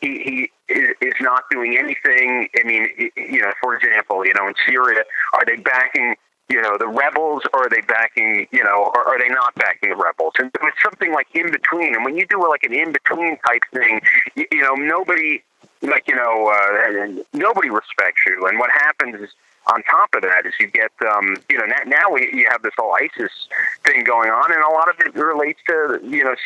he is not doing anything. I mean, for example, in Syria, are they backing the rebels, or are they backing, or are they not backing the rebels? And it's something like in between. And when you do like an in between type thing, nobody nobody respects you. And what happens is, on top of that, is you get, now you have this whole ISIS thing going on, and a lot of it relates to,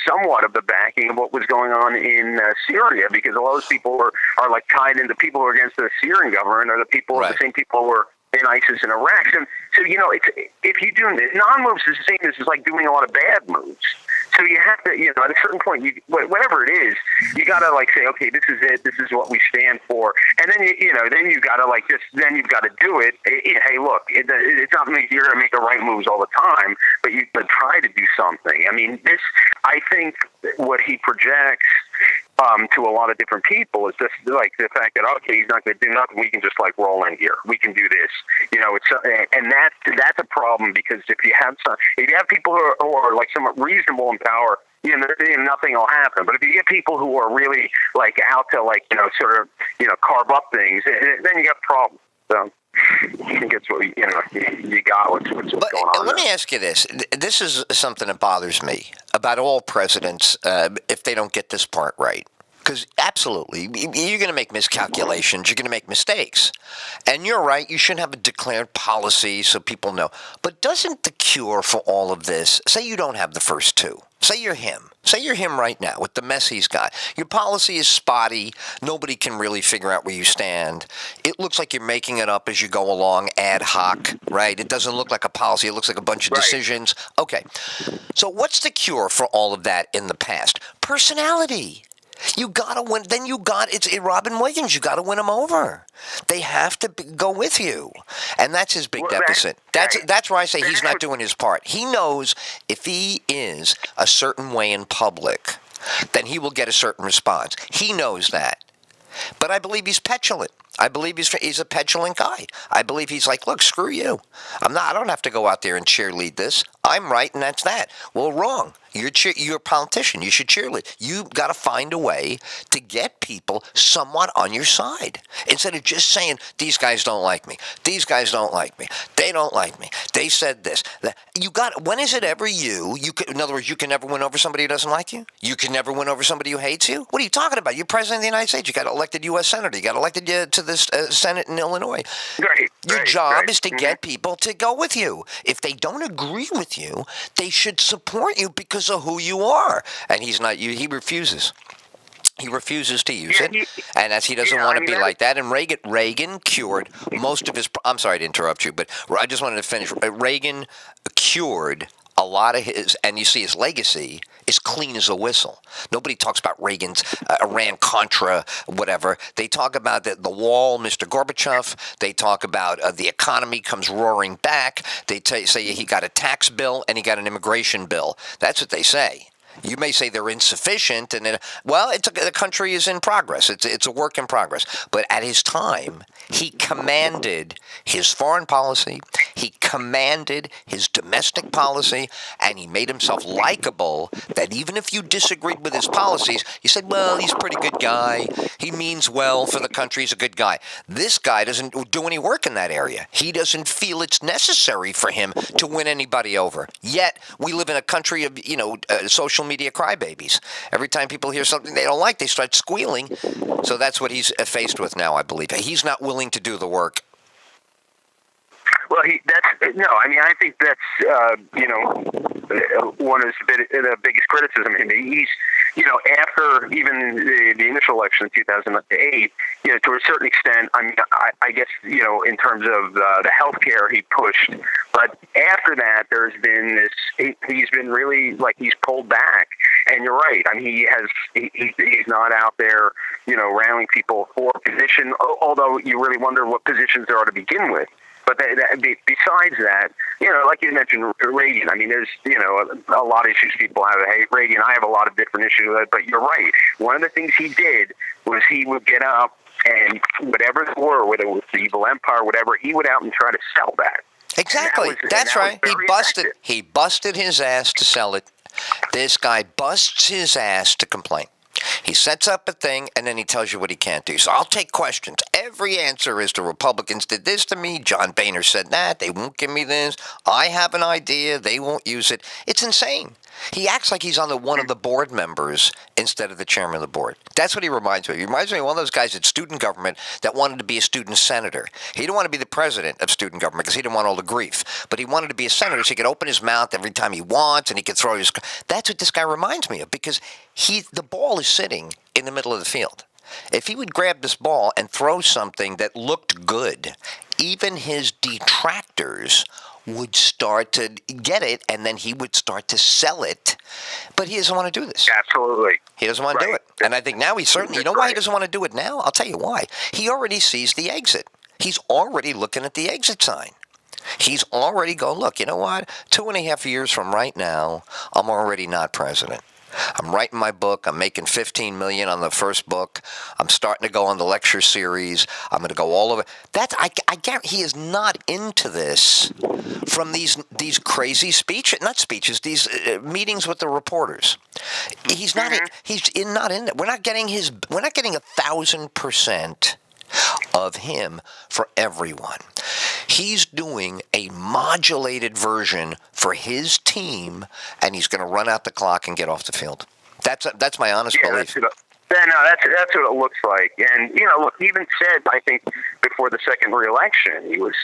somewhat of the backing of what was going on in Syria, because a lot of those people are like tied into people who are against the Syrian government, or the people, the same people who are in ISIS in Iraq. And so, it's, if you do non-moves, is the same as like doing a lot of bad moves. So you have to, at a certain point, whatever it is, you got to like say, okay, this is it. This is what we stand for. And then, then you got to then you've got to do it. Hey, look, it's not like you're going to make the right moves all the time, but you can try to do something. I mean, I think what he projects to a lot of different people is just like the fact that, okay, he's not going to do nothing. We can just like roll in here. We can do this. And that's a problem, because if you have people who are like somewhat reasonable in power, nothing will happen. But if you get people who are really like out to like, sort of, carve up things, then you got problems. So I think it's what you got what's going on. Let me ask you this. This is something that bothers me about all presidents if they don't get this part right. Because absolutely, you're going to make miscalculations. You're going to make mistakes. And you're right, you shouldn't have a declared policy so people know. But doesn't the cure for all of this, say you don't have the first two. Say you're him. Say you're him right now with the mess he's got. Your policy is spotty. Nobody can really figure out where you stand. It looks like you're making it up as you go along, ad hoc, right? It doesn't look like a policy. It looks like a bunch of decisions. Okay. So what's the cure for all of that in the past? Personality. You got to win. Then it's Robin Williams. You got to win them over. They have to go with you. And that's his big deficit. That's why I say he's not doing his part. He knows if he is a certain way in public, then he will get a certain response. He knows that. But I believe he's petulant. I believe he's a petulant guy. I believe he's like, look, screw you. I don't have to go out there and cheerlead this. I'm right, and that's that. Well, wrong. You're a politician. You should cheerlead. You've got to find a way to get people somewhat on your side. Instead of just saying, these guys don't like me. These guys don't like me. They don't like me. They said this. When is it ever in other words, you can never win over somebody who doesn't like you? You can never win over somebody who hates you? What are you talking about? You're president of the United States. You got elected U.S. Senator. You got elected to the Senate in Illinois. Your job is to get people to go with you. If they don't agree with you, they should support you because of who you are. And he's not. He refuses. He refuses to use it, and as he doesn't want to be like that. And Reagan cured most of his. I'm sorry to interrupt you, but I just wanted to finish. Reagan cured a lot of his, and you see his legacy is clean as a whistle. Nobody talks about Reagan's Iran-Contra, whatever. They talk about the wall, Mr. Gorbachev. They talk about the economy comes roaring back. They say he got a tax bill and he got an immigration bill. That's what they say. You may say they're insufficient, and the country is in progress. It's a work in progress. But at his time, he commanded his foreign policy, he commanded his domestic policy, and he made himself likable that even if you disagreed with his policies, you said, well, he's a pretty good guy. He means well for the country. He's a good guy. This guy doesn't do any work in that area. He doesn't feel it's necessary for him to win anybody over. Yet, we live in a country of, social media crybabies. Every time people hear something they don't like, they start squealing. So that's what he's faced with now, I believe. He's not willing to do the work. Well, I think that's, one of the biggest criticism. He's, after even the initial election in 2008, to a certain extent, I guess, in terms of the health care he pushed. But after that, there's been this, he's been really, he's pulled back. And you're right. He's not out there, rallying people for a position, although you really wonder what positions there are to begin with. But besides that, like you mentioned, Reagan, there's, a lot of issues people have. Hey, Reagan, I have a lot of different issues with it, but you're right. One of the things he did was he would get up and whatever they were, whether it was the evil empire, whatever, he would out and try to sell that. Exactly. That's right. He busted his ass to sell it. This guy busts his ass to complain. He sets up a thing, and then he tells you what he can't do. So I'll take questions. Every answer is the Republicans did this to me. John Boehner said that. They won't give me this. I have an idea. They won't use it. It's insane. He acts like he's on one of the board members instead of the chairman of the board. That's what he reminds me of. He reminds me of one of those guys at student government that wanted to be a student senator. He didn't want to be the president of student government because he didn't want all the grief. But he wanted to be a senator so he could open his mouth every time he wants and he could throw his... That's what this guy reminds me of, because the ball is sitting in the middle of the field. If he would grab this ball and throw something that looked good, even his detractors would start to get it, and then he would start to sell it. But he doesn't want to do this. Absolutely. He doesn't want to do it. And I think now he certainly... You know why he doesn't want to do it now? I'll tell you why. He already sees the exit. He's already looking at the exit sign. He's already going, look, you know what? 2.5 years from right now, I'm already not president. I'm writing my book. I'm making $15 million on the first book. I'm starting to go on the lecture series. I'm going to go all over. I guarantee he is not into this from these crazy speeches, not speeches, these meetings with the reporters. He's not. Not in it. We're not getting 1,000% of him for everyone. He's doing a modulated version for his team, and he's going to run out the clock and get off the field. That's my honest belief. That's what it looks like. And, look, he even said, I think, before the second re-election, he was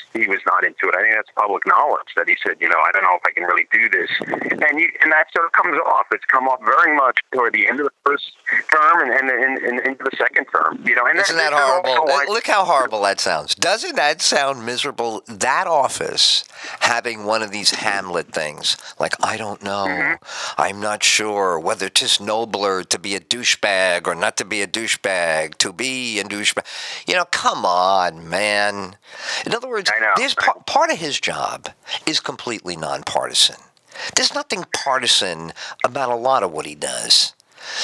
not into it. I think that's public knowledge that he said, I don't know if I can really do this. And that sort of comes off. It's come off very much toward the end of the first term and into the second term. And isn't that horrible? Look how horrible that sounds. Doesn't that sound miserable? That office having one of these Hamlet things, like, I don't know. Mm-hmm. I'm not sure whether 'tis nobler to be a douchebag or not to be a douchebag, to be a douchebag. Come on, man. In other words, part of his job is completely nonpartisan. There's nothing partisan about a lot of what he does.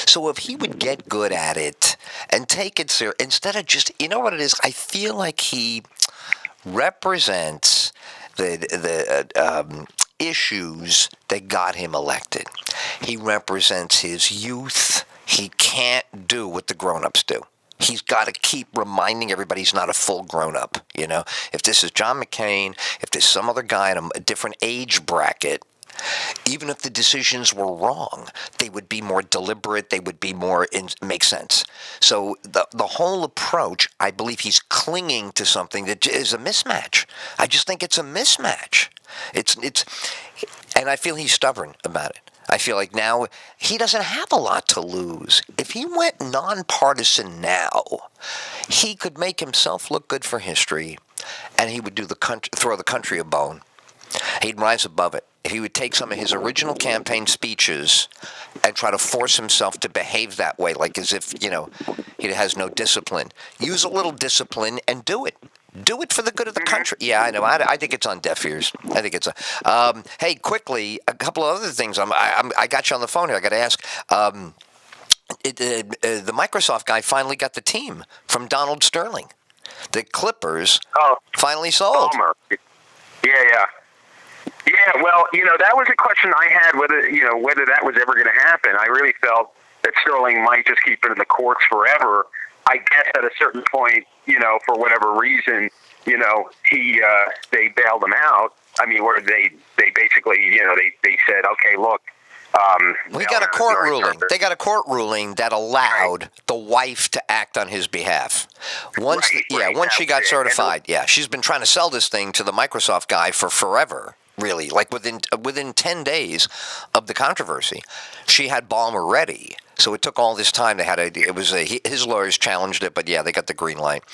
So if he would get good at it and take it serious, instead of just, you know what it is? I feel like he represents the issues that got him elected. He represents his youth. He can't do what the grown-ups do. He's got to keep reminding everybody he's not a full grown-up. If this is John McCain, if there's some other guy in a different age bracket, even if the decisions were wrong, they would be more deliberate. They would be more make sense. So the whole approach, I believe he's clinging to something that is a mismatch. I just think it's a mismatch. And I feel he's stubborn about it. I feel like now he doesn't have a lot to lose. If he went nonpartisan now, he could make himself look good for history, and he would throw the country a bone. He'd rise above it. If he would take some of his original campaign speeches and try to force himself to behave that way, like as if, he has no discipline. Use a little discipline and do it. Do it for the good of the country. Yeah, I know. I think it's on deaf ears. I think it's hey, quickly, a couple of other things. I got you on the phone here. I got to ask. The Microsoft guy finally got the team from Donald Sterling. The Clippers finally sold. Palmer. Yeah. Yeah, well, that was a question I had, whether that was ever going to happen. I really felt that Sterling might just keep it in the courts forever. I guess at a certain point, for whatever reason, they bailed him out. I mean, where they basically, they said, okay, look. We got a court ruling. They got a court ruling that allowed the wife to act on his behalf. Once she got certified, she's been trying to sell this thing to the Microsoft guy for forever. Really, like within 10 days of the controversy, she had Balmer ready. So it took all this time. His lawyers challenged it, but they got the green light.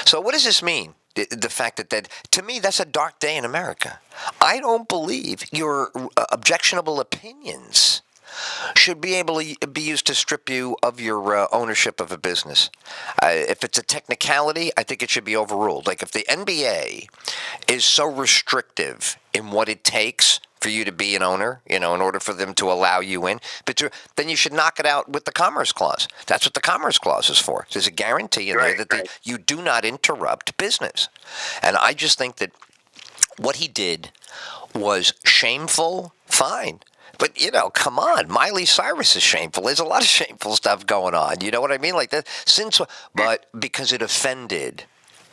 So what does this mean? The fact that to me, that's a dark day in America. I don't believe your objectionable opinions should be able to be used to strip you of your ownership of a business. If it's a technicality, I think it should be overruled. Like if the NBA is so restrictive in what it takes for you to be an owner, in order for them to allow you in, then you should knock it out with the Commerce Clause. That's what the Commerce Clause is for. There's a guarantee in there that you do not interrupt business. And I just think that what he did was shameful, fine. But, come on. Miley Cyrus is shameful. There's a lot of shameful stuff going on. You know what I mean? Like that. But because it offended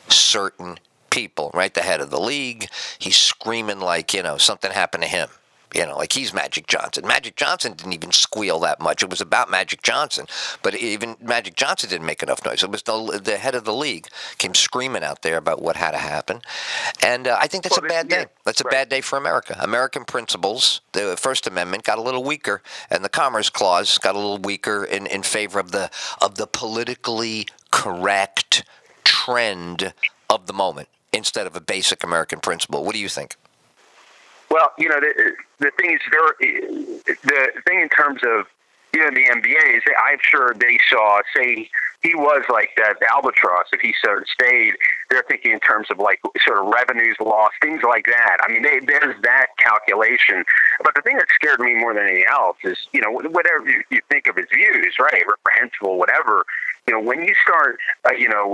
certain people, right? The head of the league, he's screaming like, something happened to him. Like he's Magic Johnson. Magic Johnson didn't even squeal that much. It was about Magic Johnson. But even Magic Johnson didn't make enough noise. It was the head of the league came screaming out there about what had to happen. And I think that's a bad day. That's a bad day for America. American principles, the First Amendment got a little weaker, and the Commerce Clause got a little weaker in favor of the politically correct trend of the moment instead of a basic American principle. What do you think? Well, the thing is, the thing in terms of, the NBA is I'm sure they saw, say, he was like that albatross. If he sort of stayed, they're thinking in terms of like sort of revenues lost, things like that. I mean, there's that calculation. But the thing that scared me more than anything else is, whatever you think of his views, right, reprehensible, whatever. When you start,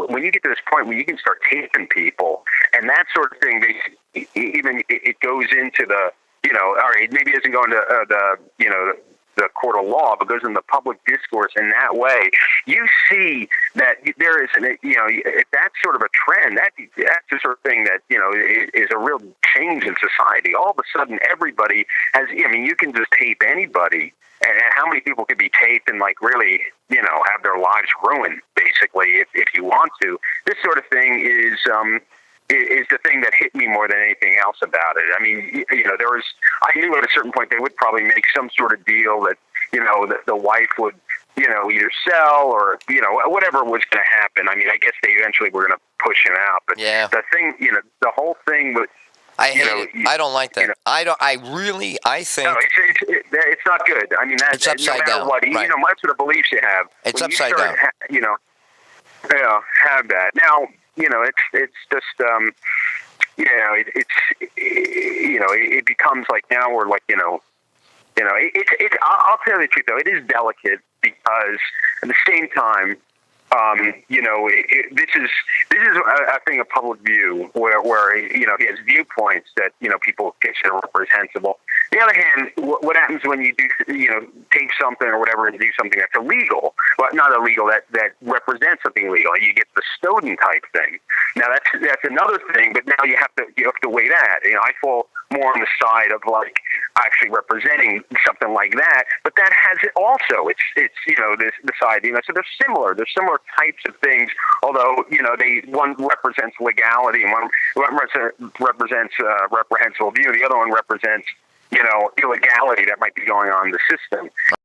when you get to this point where you can start taping people and that sort of thing, even it goes into the, all right, maybe it doesn't go into the court of law, but goes in the public discourse in that way, you see that there is if that's sort of a trend, that's the sort of thing that, is a real change in society. All of a sudden, everybody has, you can just tape anybody. And how many people could be taped and really, have their lives ruined, basically, if you want to. This sort of thing is the thing that hit me more than anything else about it. I mean, I knew at a certain point they would probably make some sort of deal that, that the wife would, either sell or, whatever was going to happen. I mean, I guess they eventually were going to push him out. But the thing, the whole thing with, I hate it. I don't like that. I think no, it's not good. I mean, that's it's upside no matter down. What, right. What sort of beliefs you have. It's upside down. Have that. Now, it's just, it becomes like now we're like, it's. I'll tell you the truth though. It is delicate because at the same time, this is a thing of public view where he has viewpoints that people consider reprehensible. On the other hand, what happens when you do take something or whatever and do something that's illegal, but not illegal that represents something legal? You get the Snowden type thing. Now that's another thing, but now you have to weigh that. I fall more on the side of like actually representing something like that, but that has it also. It's the side so they're similar. They're similar types of things, although one represents legality and one represents reprehensible view. The other one represents illegality that might be going on in the system.